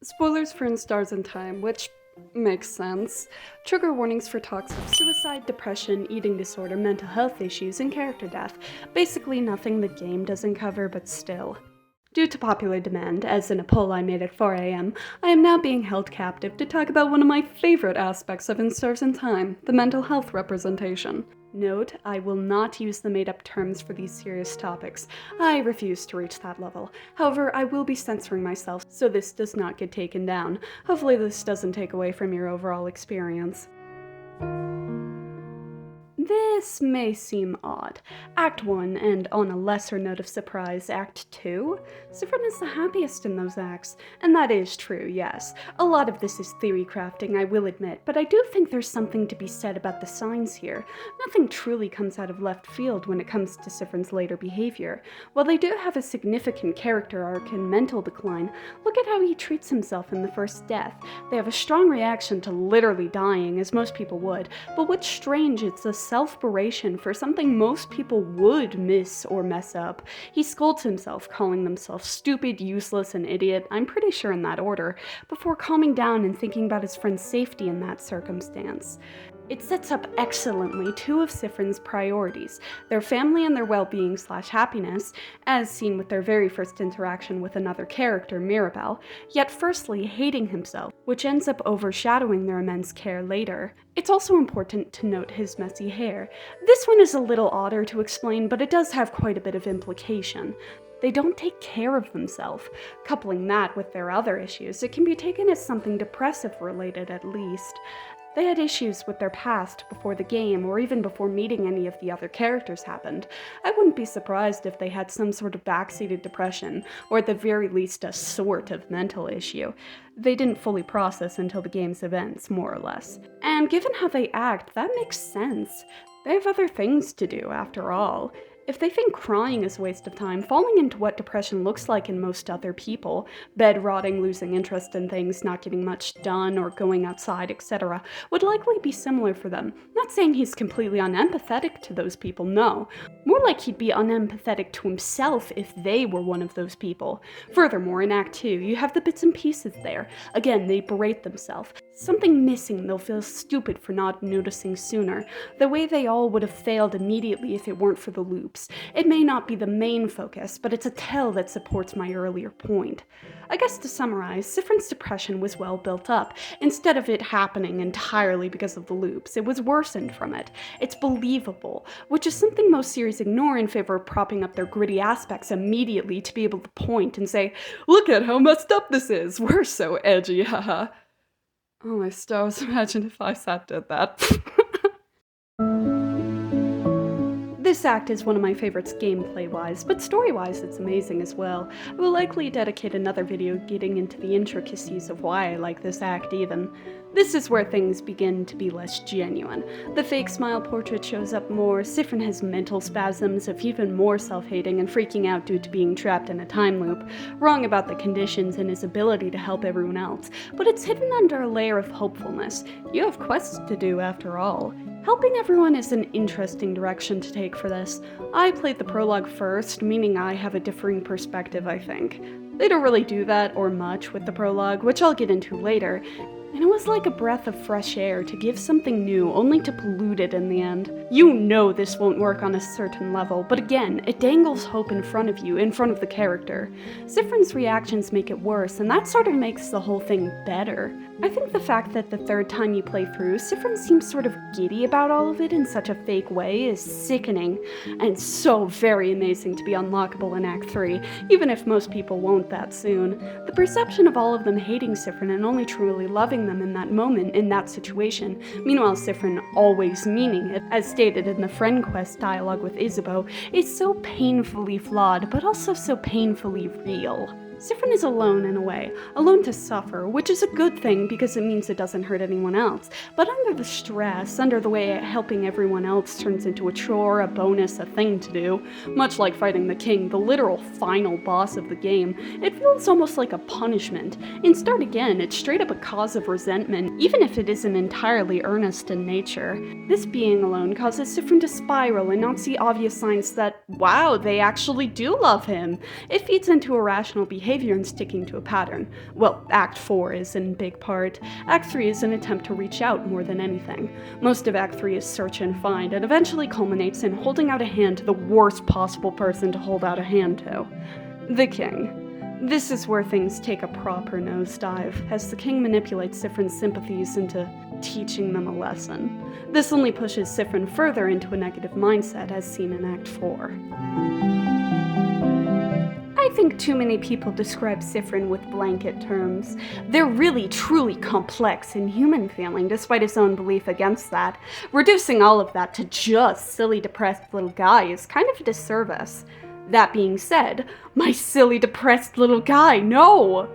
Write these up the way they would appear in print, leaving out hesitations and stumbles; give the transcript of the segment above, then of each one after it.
Spoilers for In Stars in Time, which makes sense. Trigger warnings for talks of suicide, depression, eating disorder, mental health issues, and character death. Basically nothing the game doesn't cover, but still. Due to popular demand, as in a poll I made at 4 a.m., I am now being held captive to talk about one of my favorite aspects of In Stars in Time, the mental health representation. Note, I will not use the made-up terms for these serious topics. I refuse to reach that level. However, I will be censoring myself, so this does not get taken down. Hopefully this doesn't take away from your overall experience. This may seem odd. Act 1, and on a lesser note of surprise, Act 2? Siffrin is the happiest in those acts. And that is true, yes. A lot of this is theory crafting, I will admit, but I do think there's something to be said about the signs here. Nothing truly comes out of left field when it comes to Siffrin's later behavior. While they do have a significant character arc and mental decline, look at how he treats himself in the first death. They have a strong reaction to literally dying, as most people would, but what's strange, it's a self-beration for something most people would miss or mess up. He scolds himself, calling themselves stupid, useless, and idiot, I'm pretty sure in that order, before calming down and thinking about his friend's safety in that circumstance. It sets up excellently two of Siffrin's priorities, their family and their well-being/happiness, as seen with their very first interaction with another character, Mirabelle, yet firstly hating himself, which ends up overshadowing their immense care later. It's also important to note his messy hair. This one is a little odder to explain, but it does have quite a bit of implication. They don't take care of themselves. Coupling that with their other issues, it can be taken as something depressive related at least. They had issues with their past before the game, or even before meeting any of the other characters happened. I wouldn't be surprised if they had some sort of backseated depression, or at the very least a sort of mental issue. They didn't fully process until the game's events, more or less. And given how they act, that makes sense. They have other things to do, after all. If they think crying is a waste of time, falling into what depression looks like in most other people, bed rotting, losing interest in things, not getting much done, or going outside, etc., would likely be similar for them. Not saying he's completely unempathetic to those people, no. More like he'd be unempathetic to himself if they were one of those people. Furthermore, in Act 2, you have the bits and pieces there. Again, they berate themselves. Something missing they'll feel stupid for not noticing sooner. The way they all would have failed immediately if it weren't for the loops. It may not be the main focus, but it's a tell that supports my earlier point. I guess to summarize, Siffrin's depression was well built up. Instead of it happening entirely because of the loops, it was worsened from it. It's believable, which is something most series ignore in favor of propping up their gritty aspects immediately to be able to point and say, "Look at how messed up this is! We're so edgy, haha." Oh my stars, imagine if isat did that. This act is one of my favorites gameplay-wise, but story-wise it's amazing as well. I will likely dedicate another video getting into the intricacies of why I like this act even. This is where things begin to be less genuine. The fake smile portrait shows up more, Siffrin has mental spasms of even more self-hating and freaking out due to being trapped in a time loop, wrong about the conditions and his ability to help everyone else, but it's hidden under a layer of hopefulness. You have quests to do after all. Helping everyone is an interesting direction to take for this. I played the prologue first, meaning I have a differing perspective, I think. They don't really do that or much with the prologue, which I'll get into later, and it was like a breath of fresh air to give something new, only to pollute it in the end. You know this won't work on a certain level, but again, it dangles hope in front of you, in front of the character. Siffrin's reactions make it worse, and that sort of makes the whole thing better. I think the fact that the third time you play through, Siffrin seems sort of giddy about all of it in such a fake way is sickening, and so very amazing to be unlockable in Act 3, even if most people won't that soon. The perception of all of them hating Siffrin and only truly loving them in that moment, in that situation, meanwhile Siffrin always meaning it, as stated in the friend quest dialogue with Isabeau, is so painfully flawed, but also so painfully real. Siffrin is alone in a way, alone to suffer, which is a good thing because it means it doesn't hurt anyone else, but under the stress, under the way helping everyone else turns into a chore, a bonus, a thing to do, much like fighting the king, the literal final boss of the game, it feels almost like a punishment. In Start Again, it's straight up a cause of resentment, even if it isn't entirely earnest in nature. This being alone causes Siffrin to spiral and not see obvious signs that, wow, they actually do love him. It feeds into irrational behavior behavior and sticking to a pattern. Well, Act 4 is in big part. Act 3 is an attempt to reach out more than anything. Most of Act 3 is search and find, and eventually culminates in holding out a hand to the worst possible person to hold out a hand to. The king. This is where things take a proper nosedive, as the king manipulates Siffrin's sympathies into teaching them a lesson. This only pushes Siffrin further into a negative mindset, as seen in Act 4. I think too many people describe Siffrin with blanket terms. They're really, truly complex and human feeling, despite his own belief against that. Reducing all of that to just silly, depressed little guy is kind of a disservice. That being said, my silly, depressed little guy, no!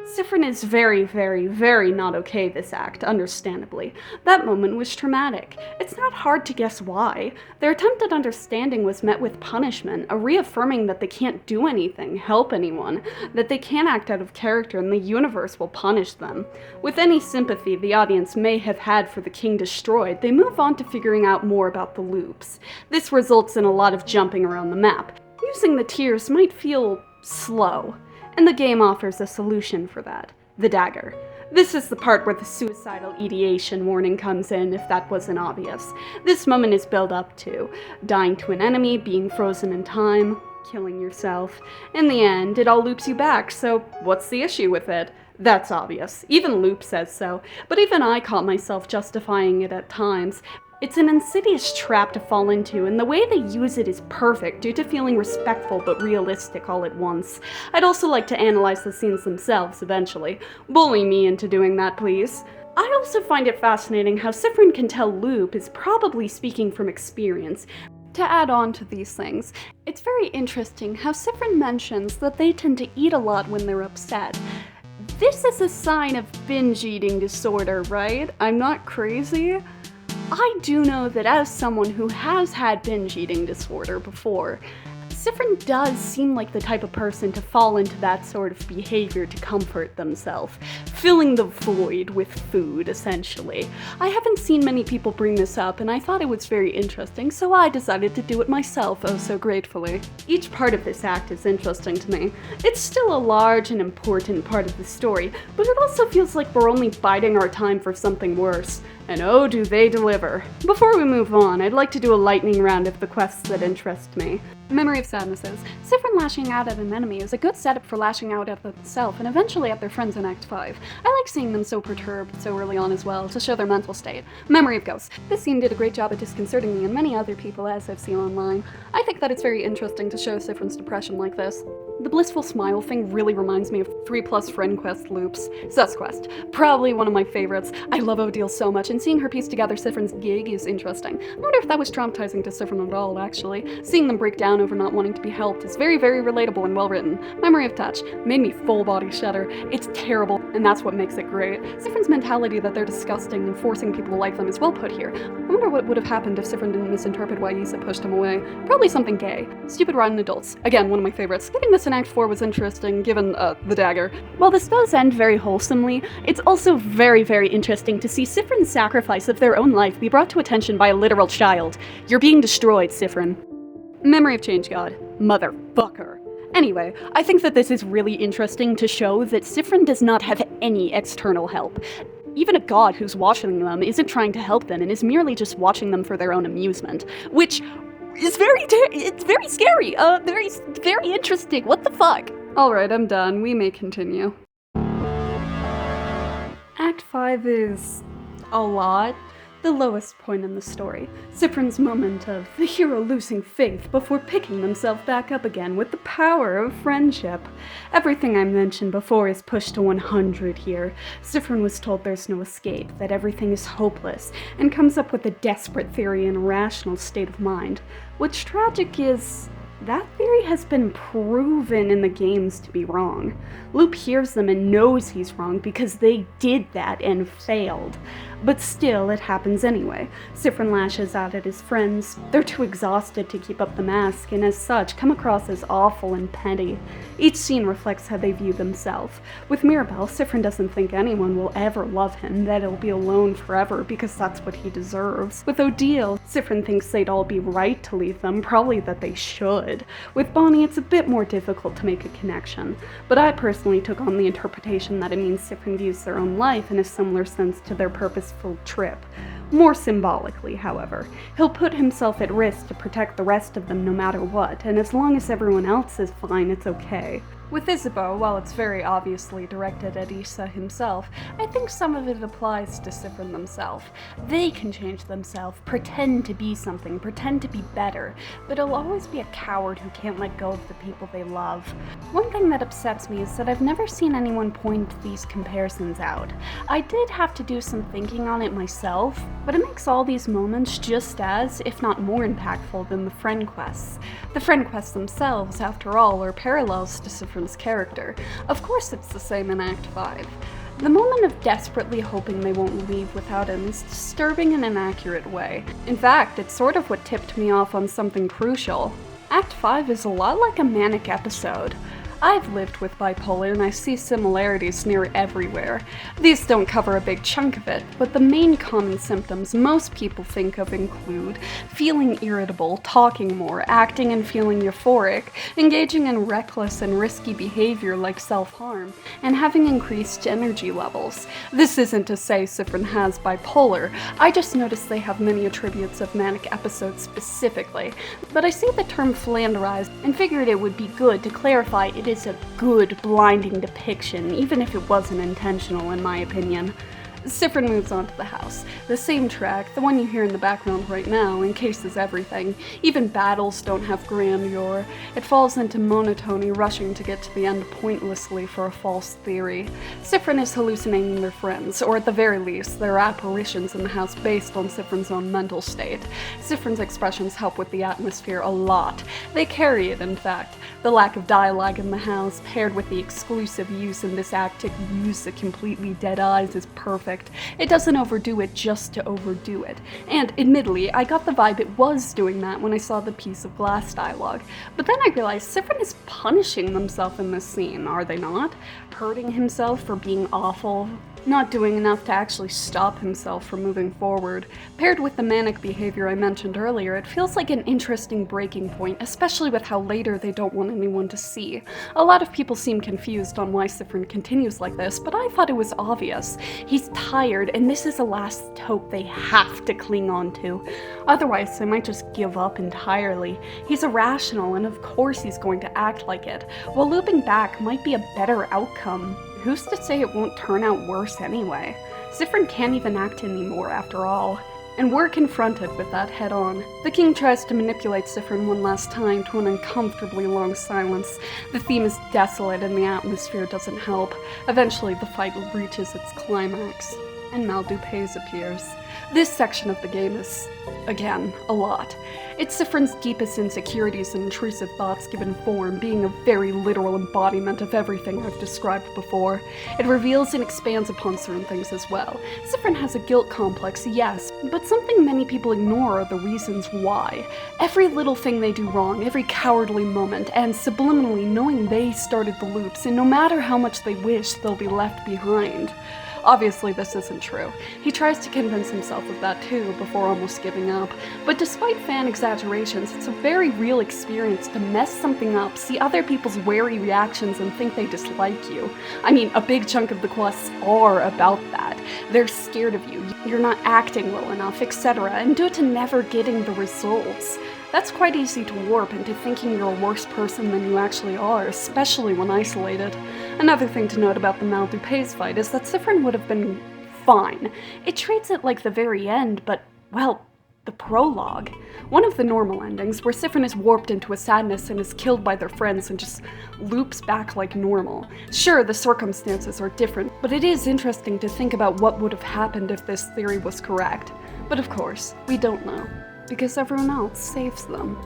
Siffrin is very, very, very not okay this act, understandably. That moment was traumatic. It's not hard to guess why. Their attempt at understanding was met with punishment, a reaffirming that they can't do anything, help anyone, that they can't act out of character and the universe will punish them. With any sympathy the audience may have had for the king destroyed, they move on to figuring out more about the loops. This results in a lot of jumping around the map. Using the tears might feel slow, and the game offers a solution for that: the dagger. This is the part where the suicidal ideation warning comes in, if that wasn't obvious. This moment is built up to dying to an enemy, being frozen in time, killing yourself. In the end, it all loops you back, so what's the issue with it? That's obvious. Even Loop says so, but even I caught myself justifying it at times. It's an insidious trap to fall into, and the way they use it is perfect due to feeling respectful but realistic all at once. I'd also like to analyze the scenes themselves eventually. Bully me into doing that, please. I also find it fascinating how Siffrin can tell Loop is probably speaking from experience. To add on to these things, it's very interesting how Siffrin mentions that they tend to eat a lot when they're upset. This is a sign of binge eating disorder, right? I'm not crazy? I do know that as someone who has had binge eating disorder before, Siffrin does seem like the type of person to fall into that sort of behavior to comfort themselves, filling the void with food, essentially. I haven't seen many people bring this up, and I thought it was very interesting, so I decided to do it myself, oh so gratefully. Each part of this act is interesting to me. It's still a large and important part of the story, but it also feels like we're only biding our time for something worse. And oh, do they deliver. Before we move on, I'd like to do a lightning round of the quests that interest me. Memory of Sadnesses. Siffrin lashing out at an enemy is a good setup for lashing out at themselves and eventually at their friends in Act 5. I like seeing them so perturbed so early on as well, to show their mental state. Memory of Ghosts. This scene did a great job at disconcerting me and many other people, as I've seen online. I think that it's very interesting to show Siffrin's depression like this. The blissful smile thing really reminds me of 3+ friend quest loops. Sus Quest. Probably one of my favorites. I love Odile so much, and seeing her piece together Siffrin's gig is interesting. I wonder if that was traumatizing to Siffrin at all, actually. Seeing them break down over not wanting to be helped is very, very relatable and well written. Memory of Touch. Made me full body shudder. It's terrible, and that's what makes it great. Siffrin's mentality that they're disgusting and forcing people to like them is well put here. I wonder what would have happened if Siffrin didn't misinterpret why Isat pushed him away. Probably something gay. Stupid Rotten Adults. Again, one of my favorites. Getting this in Act 4 was interesting, given, the dagger. While this does end very wholesomely, it's also very, very interesting to see Siffrin's sacrifice of their own life be brought to attention by a literal child. You're being destroyed, Siffrin. Memory of Change God. Motherfucker. Anyway, I think that this is really interesting to show that Siffrin does not have any external help. Even a god who's watching them isn't trying to help them and is merely just watching them for their own amusement, which is it's very scary, very interesting, what the fuck? Alright, I'm done, we may continue. Act 5 is a lot. The lowest point in the story. Siffrin's moment of the hero losing faith before picking themselves back up again with the power of friendship. Everything I mentioned before is pushed to 100 here. Siffrin was told there's no escape, that everything is hopeless, and comes up with a desperate theory in a rational state of mind. What's tragic is that theory has been proven in the games to be wrong. Loop hears them and knows he's wrong because they did that and failed. But still, it happens anyway. Siffrin lashes out at his friends. They're too exhausted to keep up the mask, and as such, come across as awful and petty. Each scene reflects how they view themselves. With Mirabelle, Siffrin doesn't think anyone will ever love him, that he'll be alone forever because that's what he deserves. With Odile, Siffrin thinks they'd all be right to leave them, probably that they should. With Bonnie, it's a bit more difficult to make a connection, but I personally took on the interpretation that it means Siffrin views their own life in a similar sense to their purposeful trip. More symbolically, however. He'll put himself at risk to protect the rest of them no matter what, and as long as everyone else is fine, it's okay. With Isabeau, while it's very obviously directed at Issa himself, I think some of it applies to Siffrin themselves. They can change themselves, pretend to be something, pretend to be better, but he'll always be a coward who can't let go of the people they love. One thing that upsets me is that I've never seen anyone point these comparisons out. I did have to do some thinking on it myself, but it makes all these moments just as, if not more impactful than the friend quests. The friend quests themselves, after all, are parallels to Siffrin's character. Of course it's the same in Act 5. The moment of desperately hoping they won't leave without him is disturbing in an accurate way. In fact, it's sort of what tipped me off on something crucial. Act 5 is a lot like a manic episode. I've lived with bipolar and I see similarities near everywhere. These don't cover a big chunk of it, but the main common symptoms most people think of include feeling irritable, talking more, acting and feeling euphoric, engaging in reckless and risky behavior like self-harm, and having increased energy levels. This isn't to say Siffrin has bipolar, I just noticed they have many attributes of manic episodes specifically, but I see the term flanderized and figured it would be good to clarify it is a good, blinding depiction, even if it wasn't intentional, in my opinion. Siffrin moves on to the house. The same track, the one you hear in the background right now, encases everything. Even battles don't have grandeur. It falls into monotony, rushing to get to the end pointlessly for a false theory. Siffrin is hallucinating their friends, or at the very least, there are apparitions in the house based on Siffrin's own mental state. Siffrin's expressions help with the atmosphere a lot. They carry it, in fact. The lack of dialogue in the house, paired with the exclusive use in this act to use the completely dead eyes, is perfect. It doesn't overdo it just to overdo it. And admittedly, I got the vibe it was doing that when I saw the piece of glass dialogue. But then I realized Siffrin is punishing himself in this scene, are they not? Hurting himself for being awful, not doing enough to actually stop himself from moving forward. Paired with the manic behavior I mentioned earlier, it feels like an interesting breaking point, especially with how later they don't want anyone to see. A lot of people seem confused on why Siffrin continues like this, but I thought it was obvious. He's tired, and this is a last hope they have to cling on to. Otherwise, they might just give up entirely. He's irrational, and of course he's going to act like it, while looping back might be a better outcome. Who's to say it won't turn out worse anyway? Siffrin can't even act anymore after all. And we're confronted with that head on. The king tries to manipulate Siffrin one last time to an uncomfortably long silence. The theme is desolate and the atmosphere doesn't help. Eventually the fight reaches its climax, and Maldupes appears. This section of the game is, again, a lot. It's Siffrin's deepest insecurities and intrusive thoughts given form, being a very literal embodiment of everything I've described before. It reveals and expands upon certain things as well. Siffrin has a guilt complex, yes, but something many people ignore are the reasons why. Every little thing they do wrong, every cowardly moment, and subliminally knowing they started the loops, and no matter how much they wish, they'll be left behind. Obviously, this isn't true. He tries to convince himself of that too, before almost giving up. But despite fan exaggerations, it's a very real experience to mess something up, see other people's wary reactions, and think they dislike you. I mean, a big chunk of the quests are about that. They're scared of you, you're not acting well enough, etc., and due to never getting the results. That's quite easy to warp into thinking you're a worse person than you actually are, especially when isolated. Another thing to note about the Maldupes fight is that Siffrin would have been fine. It treats it like the very end, but, well, the prologue. One of the normal endings, where Siffrin is warped into a sadness and is killed by their friends and just loops back like normal. Sure, the circumstances are different, but it is interesting to think about what would have happened if this theory was correct. But of course, we don't know, because everyone else saves them.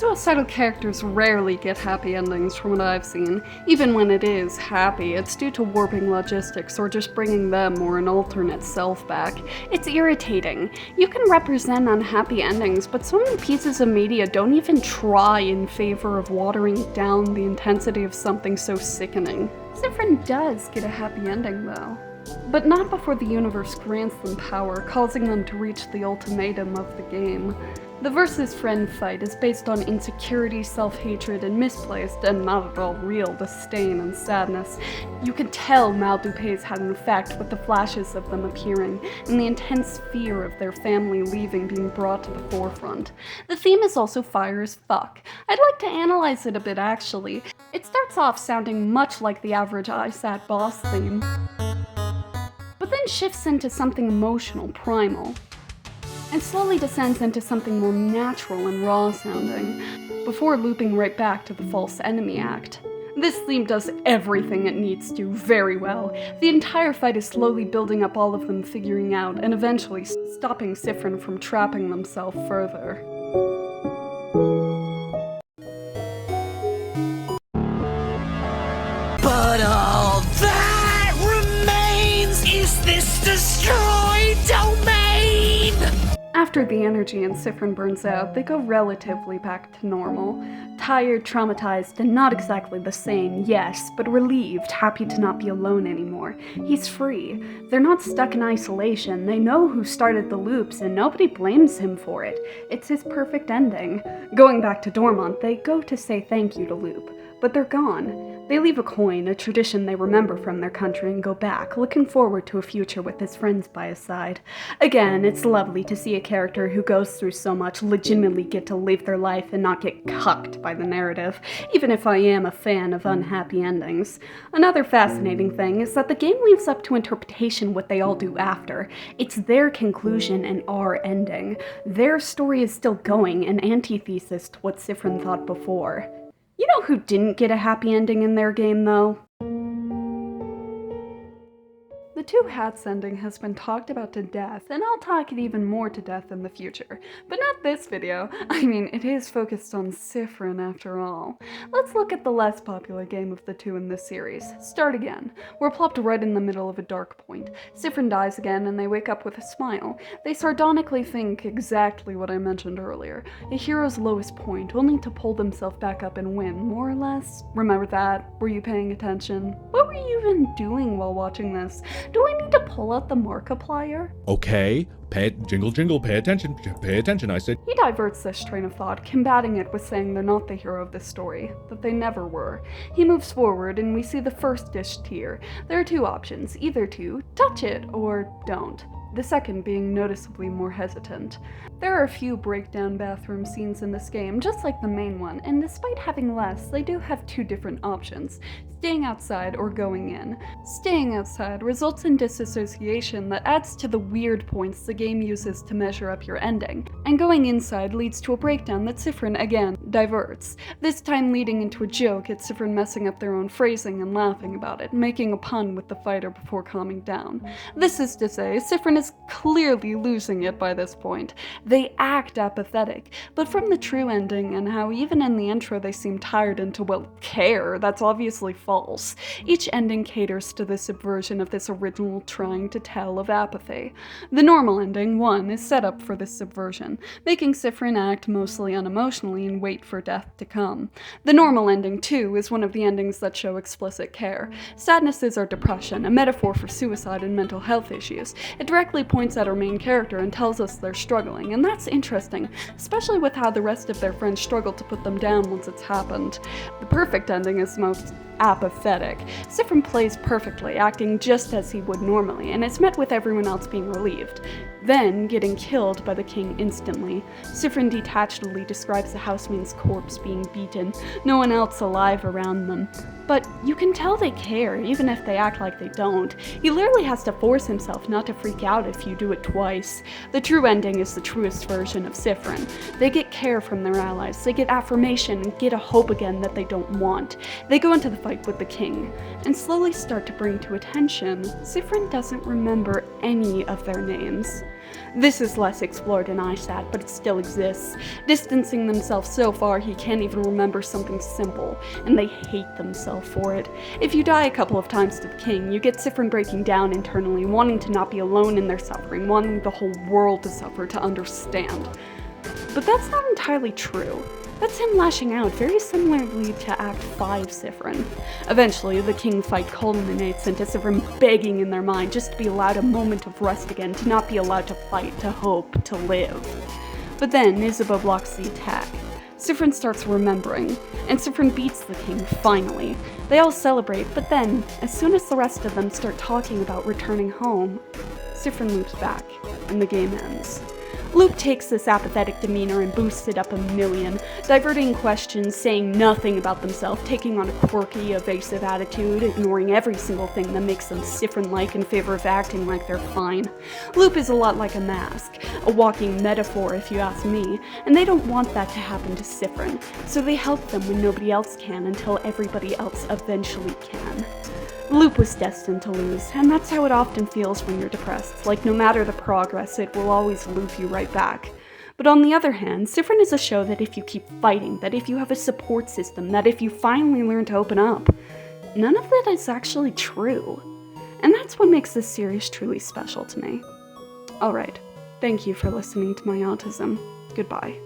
Suicidal characters rarely get happy endings from what I've seen. Even when it is happy, it's due to warping logistics or just bringing them or an alternate self back. It's irritating. You can represent unhappy endings, but so many pieces of media don't even try in favor of watering down the intensity of something so sickening. Siffrin does get a happy ending though. But not before the universe grants them power, causing them to reach the ultimatum of the game. The versus friend fight is based on insecurity, self-hatred, and misplaced, and not at all real, disdain and sadness. You can tell Maldupe's had an effect with the flashes of them appearing, and the intense fear of their family leaving being brought to the forefront. The theme is also fire as fuck. I'd like to analyze it a bit actually. It starts off sounding much like the average isat boss theme, but then shifts into something emotional, primal, and slowly descends into something more natural and raw sounding, before looping right back to the false enemy act. This theme does everything it needs to very well. The entire fight is slowly building up all of them figuring out, and eventually stopping Siffrin from trapping themselves further. But all that remains is this destroyed domain! After the energy in Siffrin burns out, they go relatively back to normal. Tired, traumatized, and not exactly the same, yes, but relieved, happy to not be alone anymore. He's free. They're not stuck in isolation. They know who started the loops, and nobody blames him for it. It's his perfect ending. Going back to Dormont, they go to say thank you to Loop, but they're gone. They leave a coin, a tradition they remember from their country, and go back, looking forward to a future with his friends by his side. Again, it's lovely to see a character who goes through so much legitimately get to live their life and not get cucked by the narrative, even if I am a fan of unhappy endings. Another fascinating thing is that the game leaves up to interpretation what they all do after. It's their conclusion and our ending. Their story is still going, an antithesis to what Siffrin thought before. You know who didn't get a happy ending in their game, though? The Two Hats ending has been talked about to death, and I'll talk it even more to death in the future. But not this video. I mean, it is focused on Siffrin after all. Let's look at the less popular game of the two in this series. Start Again. We're plopped right in the middle of a dark point. Siffrin dies again, and they wake up with a smile. They sardonically think exactly what I mentioned earlier. A hero's lowest point, only to pull themselves back up and win, more or less. Remember that? Were you paying attention? What were you even doing while watching this? Do I need to pull out the Markiplier? Okay, jingle, pay attention, I said. He diverts this train of thought, combating it with saying they're not the hero of this story, that they never were. He moves forward and we see the first dish tier. There are two options, either to touch it or don't. The second being noticeably more hesitant. There are a few breakdown bathroom scenes in this game, just like the main one, and despite having less, they do have two different options, staying outside or going in. Staying outside results in disassociation that adds to the weird points the game uses to measure up your ending, and going inside leads to a breakdown that Siffrin, again, diverts, this time leading into a joke at Siffrin messing up their own phrasing and laughing about it, making a pun with the fighter before calming down. This is to say, Siffrin is clearly losing it by this point. They act apathetic, but from the true ending and how even in the intro they seem tired and to, well, care, that's obviously false. Each ending caters to the subversion of this original trying to tell of apathy. The normal ending, 1, is set up for this subversion, making Siffrin act mostly unemotionally and wait for death to come. The normal ending, 2, is one of the endings that show explicit care. Sadness is our depression, a metaphor for suicide and mental health issues. It directly points at our main character and tells us they're struggling, and that's interesting, especially with how the rest of their friends struggle to put them down once it's happened. The perfect ending is most apathetic. Siffrin plays perfectly, acting just as he would normally, and it's met with everyone else being relieved. Then, getting killed by the king instantly. Siffrin detachedly describes the housemaid's corpse being beaten, no one else alive around them. But you can tell they care, even if they act like they don't. He literally has to force himself not to freak out if you do it twice. The true ending is the truest version of Siffrin. They get care from their allies, they get affirmation and get a hope again that they don't want. They go into the fight with the king, and slowly start to bring to attention, Siffrin doesn't remember any of their names. This is less explored in isat, but it still exists, distancing themselves so far he can't even remember something simple, and they hate themselves for it. If you die a couple of times to the king, you get Siffrin breaking down internally, wanting to not be alone in their suffering, wanting the whole world to suffer to understand. But that's not entirely true. That's him lashing out, very similarly to Act 5 Siffrin. Eventually, the king fight culminates into Siffrin begging in their mind just to be allowed a moment of rest again, to not be allowed to fight, to hope, to live. But then, Isabeau blocks the attack. Siffrin starts remembering, and Siffrin beats the king, finally. They all celebrate, but then, as soon as the rest of them start talking about returning home, Siffrin loops back, and the game ends. Loop takes this apathetic demeanor and boosts it up a million, diverting questions, saying nothing about themselves, taking on a quirky, evasive attitude, ignoring every single thing that makes them Siffrin-like in favor of acting like they're fine. Loop is a lot like a mask, a walking metaphor if you ask me, and they don't want that to happen to Siffrin, so they help them when nobody else can until everybody else eventually can. Loop was destined to lose, and that's how it often feels when you're depressed, like no matter the progress, it will always loop you right back. But on the other hand, Siffrin is a show that if you keep fighting, that if you have a support system, that if you finally learn to open up, none of that is actually true. And that's what makes this series truly special to me. Alright, thank you for listening to my autism. Goodbye.